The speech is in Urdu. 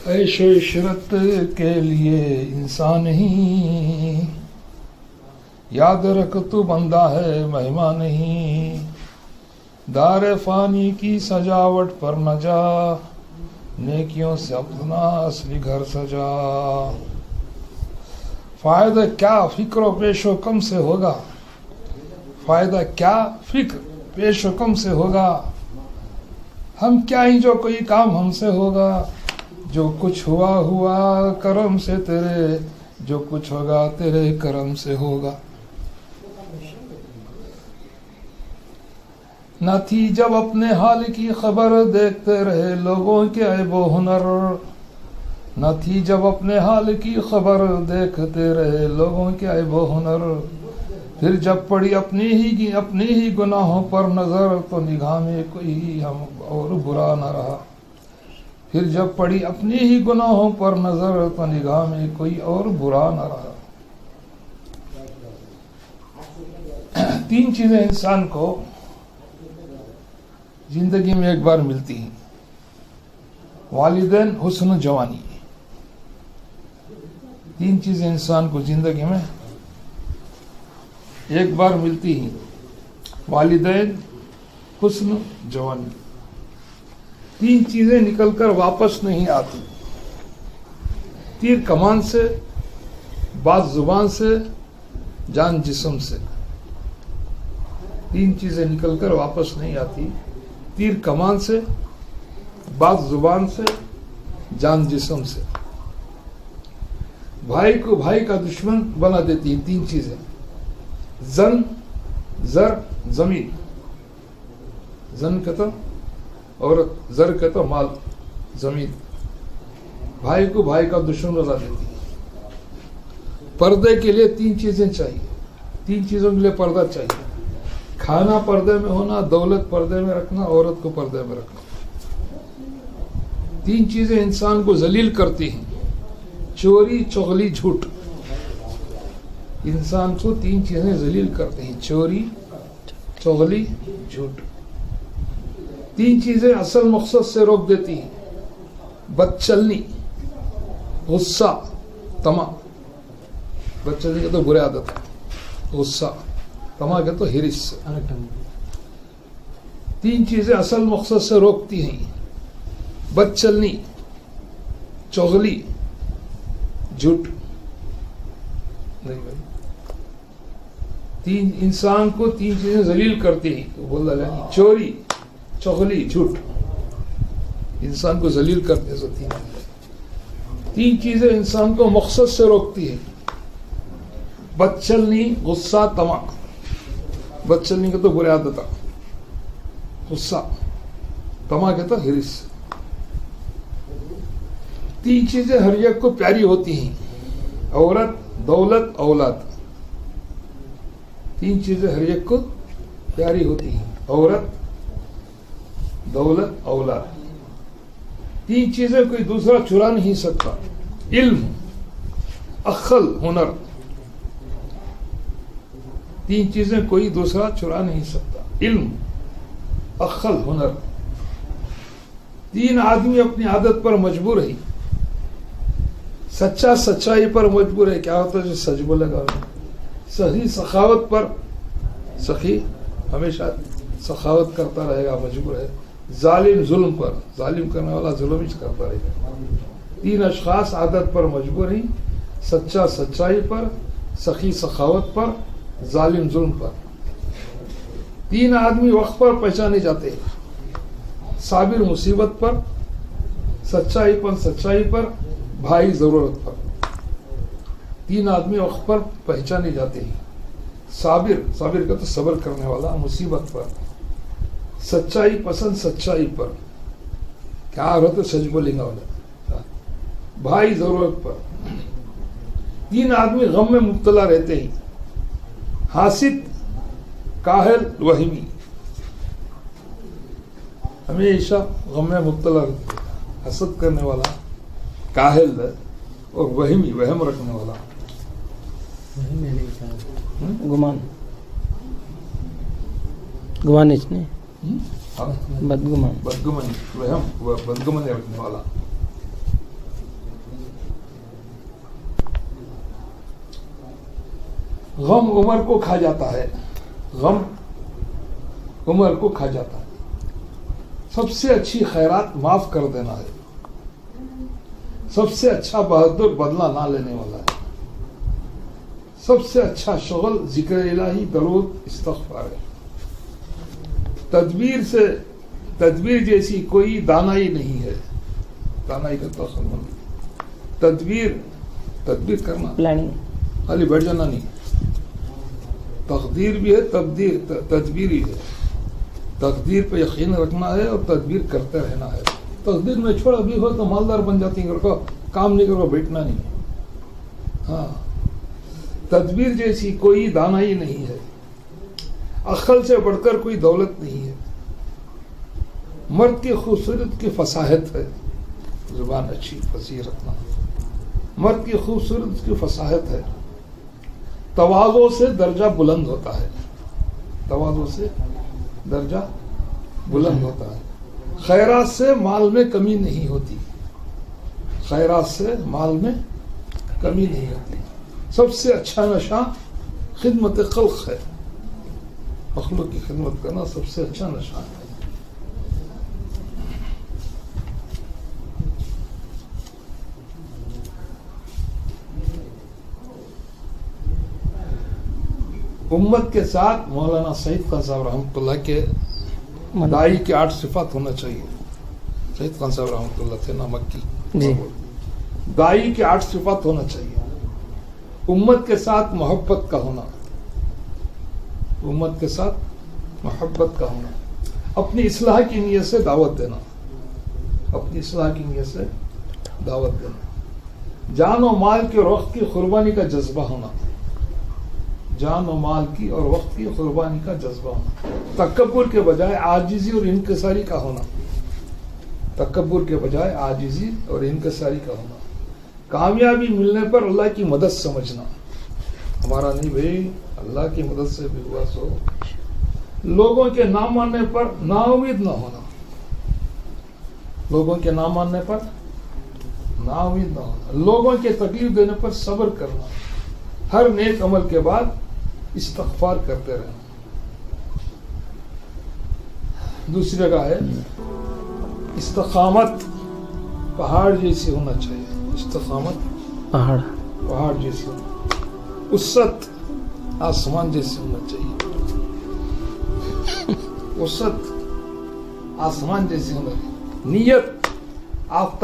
عیش و عشرت کے لیے انسان نہیں، یاد رکھ تو بندہ ہے مہمان نہیں، دار فانی کی سجاوٹ پر نہ جا، نیکیوں سے اپنا اصلی گھر سجا۔ فائدہ کیا فکر و پیش و کم سے ہوگا، فائدہ کیا فکر پیش و کم سے ہوگا، ہم کیا ہی جو کوئی کام ہم سے ہوگا، جو کچھ ہوا ہوا کرم سے تیرے، جو کچھ ہوگا تیرے کرم سے ہوگا۔ نہ تھی جب اپنے حال کی خبر، دیکھتے رہے لوگوں کے عیب و ہنر، نہ تھی جب اپنے حال کی خبر، دیکھتے رہے لوگوں کے عیب و ہنر، پھر جب پڑی اپنی ہی گناہوں پر نظر، تو نگاہ میں کوئی ہم اور برا نہ رہا، پھر جب پڑی اپنی ہی گناہوں پر نظر، تو نگاہ میں کوئی اور برا نہ رہا۔ تین چیزیں انسان کو زندگی میں ایک بار ملتی ہیں، والدین، حسن، جوانی۔ تین چیزیں انسان کو زندگی میں ایک بار ملتی ہیں، والدین، حسن، جوانی۔ تین چیزیں نکل کر واپس نہیں آتی، تیر کمان سے، بات زبان سے، جان جسم سے۔ تین چیزیں نکل کر واپس نہیں آتی، تیر کمان سے، بات زبان سے، جان جسم سے۔ بھائی کو بھائی کا دشمن بنا دیتی ہیں تین چیزیں، زن، زر، زمین۔ زن کہتا اور زر کہتا مال، زمین۔ بھائی کو بھائی کا دشمن بنا دیتی ہے۔ پردے کے لیے تین چیزیں چاہیے، تین چیزوں کے لیے پردہ چاہیے، کھانا پردے میں ہونا، دولت پردے میں رکھنا، عورت کو پردے میں رکھنا۔ تین چیزیں انسان کو ذلیل کرتی ہیں، چوری، چغلی، جھوٹ۔ انسان کو تین چیزیں ذلیل کرتی ہیں، چوری، چغلی، جھوٹ۔ تین چیزیں اصل مقصد سے روک دیتی ہیں، بد چلنی، غصہ، طمع۔ بد چلنی کا تو برے عادت ہے، غصہ، طمع کا تو ہرس سے۔ تین چیزیں اصل مقصد سے روکتی ہیں، بد چلنی، چغلی، جھوٹ۔ نہیں بھائی، تین انسان کو تین چیزیں ذلیل کرتی ہیں، بول رہا ہے چوری، چغلی، جھوٹ، انسان کو ذلیل کرتے ہیں۔ تین چیزیں انسان کو مقصد سے روکتی ہے، بد چلنی، غصہ، طمع۔ بد چلنی کا تو برے عادت ہے، غصہ، طمع کہتا ہرس۔ تین چیزیں ہر ایک کو پیاری ہوتی ہیں، عورت، دولت، اولاد۔ تین چیزیں ہر ایک کو پیاری ہوتی ہیں، عورت، دولت، اولاد۔ تین چیزیں کوئی دوسرا چرا نہیں سکتا، علم، عقل، ہنر۔ تین چیزیں کوئی دوسرا چرا نہیں سکتا، علم، عقل، ہنر۔ تین آدمی اپنی عادت پر مجبور ہے، سچا سچائی پر مجبور ہے۔ کیا ہوتا ہے جو سچ بولے گا، صحیح سخاوت پر، سخی ہمیشہ سخاوت کرتا رہے گا، مجبور ہے۔ ظالم ظلم پر، ظالم کرنے والا ظلم ہی کرتا رہے گا۔ تین اشخاص عادت پر مجبور ہیں، سچا سچائی پر، سخی سخاوت پر، ظالم ظلم پر۔ تین آدمی وقت پر پہچانے جاتے ہیں، صابر مصیبت پر، سچائی پر، بھائی ضرورت پر۔ تین آدمی وقت پر پہچانے جاتے ہیں، صابر کا تو صبر کرنے والا مصیبت پر، سچائی پسند سچائی پر، کیا ہوتا سچ بولیں گا والا، بھائی ضرورت پر۔ تین آدمی غم میں مبتلا رہتے ہیں، حاسد، کاہل، وہمی۔ ہمیشہ غم میں مبتلا رہتے ہیں، حسد کرنے والا، کاہل اور وہمی، وہم رکھنے والا۔ گمان، گمانش نہیں، بدگمانی، بدگمانی، وہم، بدگمانی رکھنے والا۔ غم عمر کو کھا جاتا ہے، غم عمر کو کھا جاتا ہے۔ سب سے اچھی خیرات معاف کر دینا ہے، سب سے اچھا بہادر بدلہ نہ لینے والا ہے، سب سے اچھا شغل ذکر الہی درود استغفار ہے۔ تدبیر جیسی کوئی دانائی نہیں ہے، دانائی کا تخمن، تدبیر کرنا، پلاننگ، خالی بیٹھ جانا نہیں، تقدیر بھی ہے، تدبیر ہی ہے۔ تقدیر پہ یقین رکھنا ہے اور تدبیر کرتے رہنا ہے۔ تقدیر میں چھوڑ ابھی ہو تو مالدار بن جاتی ہیں، کام نہیں کرو، بیٹھنا نہیں۔ ہاں، تدبیر جیسی کوئی دانائی نہیں ہے، عقل سے بڑھ کر کوئی دولت نہیں ہے۔ مرد کی خوبصورت کی فصاحت ہے، زبان اچھی فصیح رکھنا، مرد کی خوبصورت کی فصاحت ہے۔ تواضع سے درجہ بلند ہوتا ہے، تواضع سے درجہ بلند ہوتا ہے۔ خیرات سے مال میں کمی نہیں ہوتی، خیرات سے مال میں کمی نہیں ہوتی۔ سب سے اچھا نشہ خدمت خلق ہے، مخلوق کی خدمت کرنا سب سے اچھا نشہ ہے۔ امت کے ساتھ مولانا سعید خان صاحب رحمۃ اللہ کے دائی کے 8 صفات ہونا چاہیے۔ سعید خان صاحب رحمۃ اللہ تھے نا مکی جی، دائی کے 8 صفات ہونا چاہیے۔ امت کے ساتھ محبت کا ہونا، امت کے ساتھ محبت کا ہونا، اپنی اصلاح کی نیت سے دعوت دینا، اپنی اصلاح کی نیت سے دعوت دینا، جان و مال کے اور وقت کی قربانی کا جذبہ ہونا، جان و مال کی اور وقت کی قربانی کا جذبہ ہونا، تکبر کے بجائے عاجزی اور انکساری کا ہونا، تکبر کے بجائے عاجزی اور انکساری کا ہونا، کامیابی ملنے پر اللہ کی مدد سمجھنا، ہمارا نہیں بھائی اللہ کی مدد سے بھی ہوا سو، لوگوں کے نہ ماننے پر نا امید نہ ہونا، لوگوں کے نہ ماننے پر نا امید نہ ہونا، لوگوں کے تکلیف دینے پر صبر کرنا، ہر نیک عمل کے بعد استغفار کرتے رہنا۔ دوسری جگہ ہے استقامت پہاڑ جیسی ہونا چاہیے، استقامت پہاڑ جیسی ہونا، وسعت آسمان جیسی ہونا چاہیے، وسعت آسمان جیسی ہونا چاہیے، نیت آفتاب